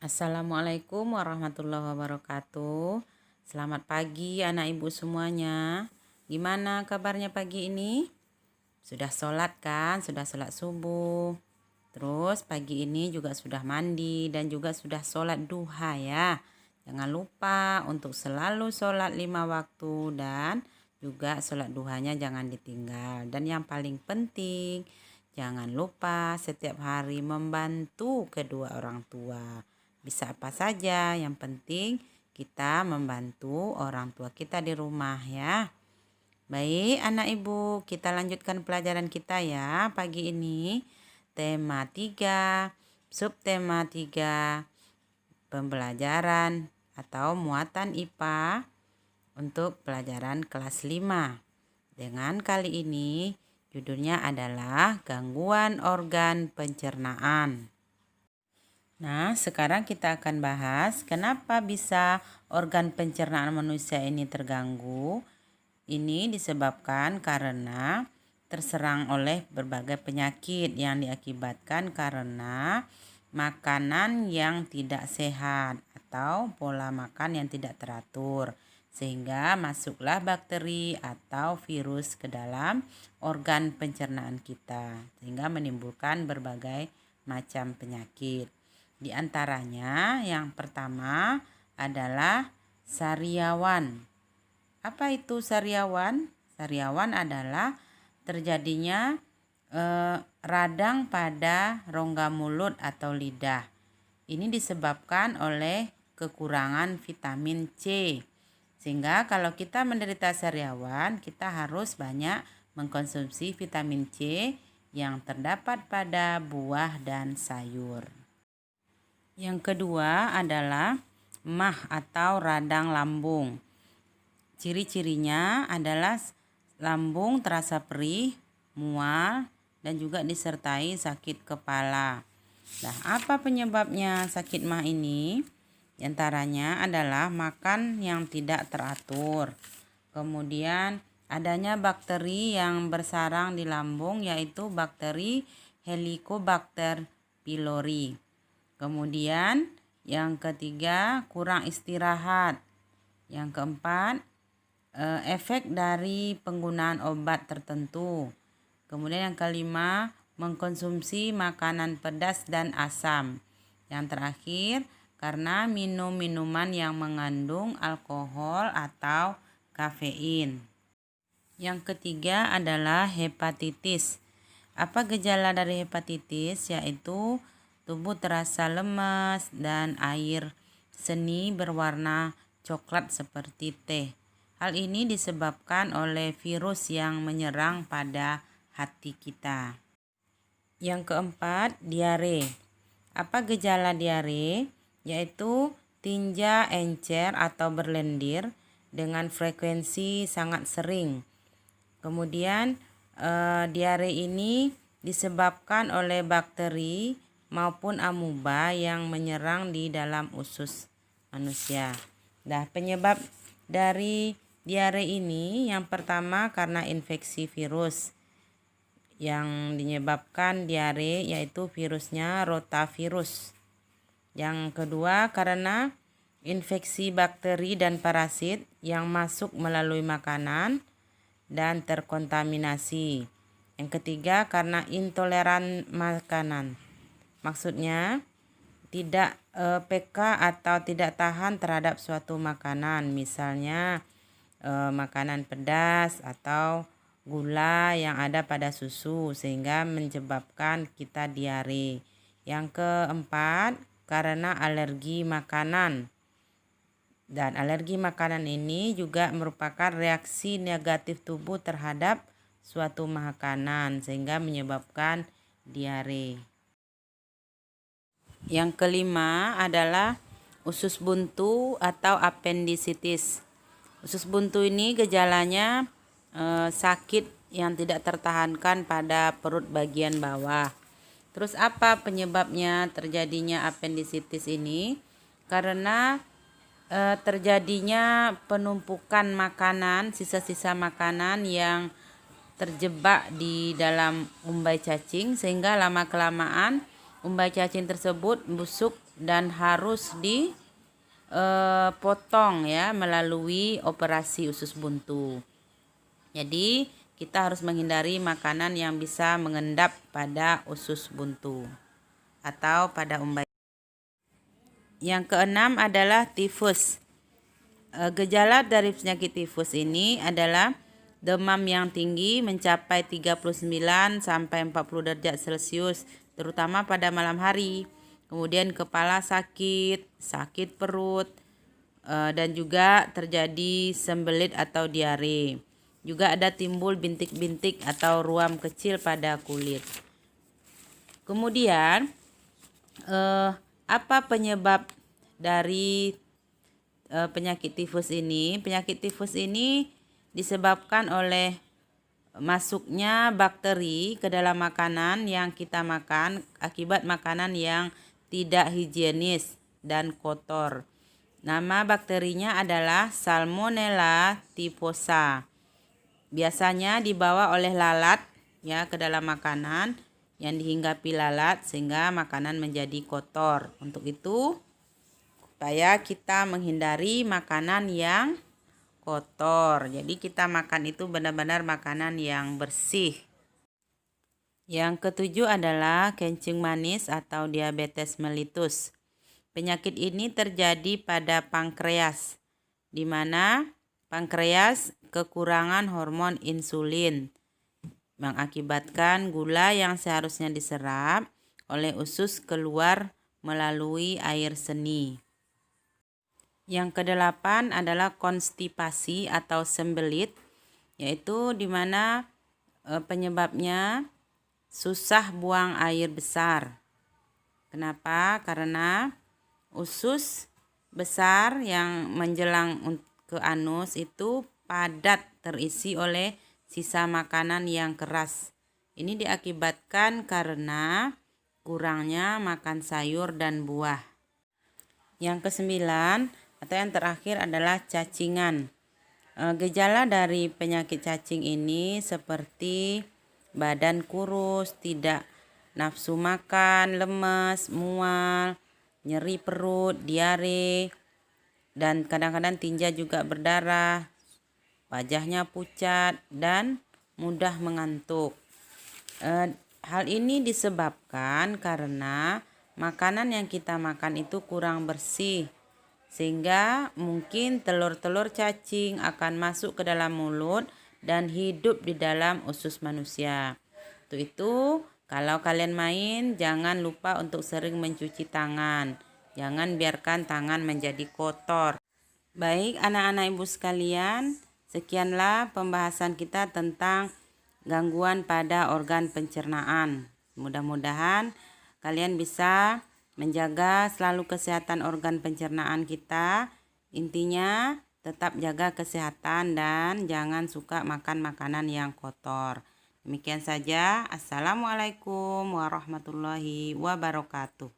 Assalamualaikum warahmatullahi wabarakatuh. Selamat pagi anak ibu semuanya. Gimana kabarnya pagi ini? Sudah sholat kan? Sudah sholat subuh. Terus pagi ini juga sudah mandi dan juga sudah sholat duha ya. Jangan lupa untuk selalu sholat 5 waktu dan juga sholat duhanya jangan ditinggal. Dan yang paling penting, jangan lupa setiap hari membantu kedua orang tua. Bisa apa saja, yang penting kita membantu orang tua kita di rumah ya. Baik anak ibu, kita lanjutkan pelajaran kita ya pagi ini. Tema 3, subtema 3, pembelajaran atau muatan IPA untuk pelajaran kelas 5. Dengan kali ini judulnya adalah gangguan organ pencernaan. Nah, sekarang kita akan bahas kenapa bisa organ pencernaan manusia ini terganggu. Ini disebabkan karena terserang oleh berbagai penyakit yang diakibatkan karena makanan yang tidak sehat atau pola makan yang tidak teratur. Sehingga masuklah bakteri atau virus ke dalam organ pencernaan kita. Sehingga menimbulkan berbagai macam penyakit. Di antaranya yang pertama adalah sariawan. Apa itu sariawan? Sariawan adalah terjadinya radang pada rongga mulut atau lidah. Ini disebabkan oleh kekurangan vitamin C. Sehingga kalau kita menderita sariawan, kita harus banyak mengkonsumsi vitamin C yang terdapat pada buah dan sayur. Yang kedua adalah mah atau radang lambung. Ciri-cirinya adalah lambung terasa perih, mual, dan juga disertai sakit kepala. Nah, apa penyebabnya sakit mah ini? Di antaranya adalah makan yang tidak teratur. Kemudian adanya bakteri yang bersarang di lambung yaitu bakteri Helicobacter pylori. Kemudian yang ketiga kurang istirahat. Yang keempat efek dari penggunaan obat tertentu. Kemudian yang kelima mengkonsumsi makanan pedas dan asam. Yang terakhir karena minum minuman yang mengandung alkohol atau kafein. Yang ketiga adalah hepatitis. Apa gejala dari hepatitis? Yaitu tubuh terasa lemas dan air seni berwarna coklat seperti teh. Hal ini disebabkan oleh virus yang menyerang pada hati kita. Yang keempat, diare. Apa gejala diare? Yaitu tinja encer atau berlendir dengan frekuensi sangat sering. Kemudian diare ini disebabkan oleh bakteri maupun amuba yang menyerang di dalam usus manusia. Nah, penyebab dari diare ini yang pertama karena infeksi virus. Yang menyebabkan diare yaitu virusnya rotavirus. Yang kedua karena infeksi bakteri dan parasit yang masuk melalui makanan dan terkontaminasi. Yang ketiga karena intoleran makanan. Maksudnya tidak peka atau tidak tahan terhadap suatu makanan, misalnya makanan pedas atau gula yang ada pada susu sehingga menyebabkan kita diare. Yang keempat karena alergi makanan. Dan alergi makanan ini juga merupakan reaksi negatif tubuh terhadap suatu makanan sehingga menyebabkan diare. Yang kelima adalah usus buntu atau apendisitis. Usus buntu ini gejalanya sakit yang tidak tertahankan pada perut bagian bawah. Terus apa penyebabnya terjadinya apendisitis ini? Karena terjadinya penumpukan makanan, sisa-sisa makanan yang terjebak di dalam umbai cacing sehingga lama-kelamaan umbai cacing tersebut busuk dan harus dipotong ya melalui operasi usus buntu. Jadi kita harus menghindari makanan yang bisa mengendap pada usus buntu atau pada bayi. Yang keenam adalah tifus. Gejala dari penyakit tifus ini adalah demam yang tinggi mencapai 39 sampai 40 derajat Celcius, terutama pada malam hari. Kemudian kepala sakit, sakit perut, dan juga terjadi sembelit atau diare. Juga ada timbul bintik-bintik atau ruam kecil pada kulit. Kemudian apa penyebab dari penyakit tifus ini? Penyakit tifus ini disebabkan oleh masuknya bakteri ke dalam makanan yang kita makan akibat makanan yang tidak higienis dan kotor. Nama bakterinya adalah Salmonella typhosa. Biasanya dibawa oleh lalat ya ke dalam makanan yang dihinggapi lalat sehingga makanan menjadi kotor. Untuk itu supaya kita menghindari makanan yang kotor. Jadi kita makan itu benar-benar makanan yang bersih. Yang ketujuh adalah kencing manis atau diabetes mellitus. Penyakit ini terjadi pada pankreas, di mana pankreas kekurangan hormon insulin mengakibatkan gula yang seharusnya diserap oleh usus keluar melalui air seni. Yang kedelapan adalah konstipasi atau sembelit, yaitu di mana penyebabnya susah buang air besar. Kenapa? Karena usus besar yang menjelang ke anus itu padat terisi oleh sisa makanan yang keras. Ini diakibatkan karena kurangnya makan sayur dan buah. Yang kesembilan atau yang terakhir adalah cacingan. Gejala dari penyakit cacing ini seperti badan kurus, tidak nafsu makan, lemas, mual, nyeri perut, diare, dan kadang-kadang tinja juga berdarah, wajahnya pucat, dan mudah mengantuk. Hal ini disebabkan karena makanan yang kita makan itu kurang bersih, sehingga mungkin telur-telur cacing akan masuk ke dalam mulut dan hidup di dalam usus manusia. Untuk itu, kalau kalian main, jangan lupa untuk sering mencuci tangan. Jangan biarkan tangan menjadi kotor. Baik anak-anak ibu sekalian, sekianlah pembahasan kita tentang gangguan pada organ pencernaan. Mudah-mudahan kalian bisa menjaga selalu kesehatan organ pencernaan kita. Intinya tetap jaga kesehatan dan jangan suka makan makanan yang kotor. Demikian saja. Assalamualaikum warahmatullahi wabarakatuh.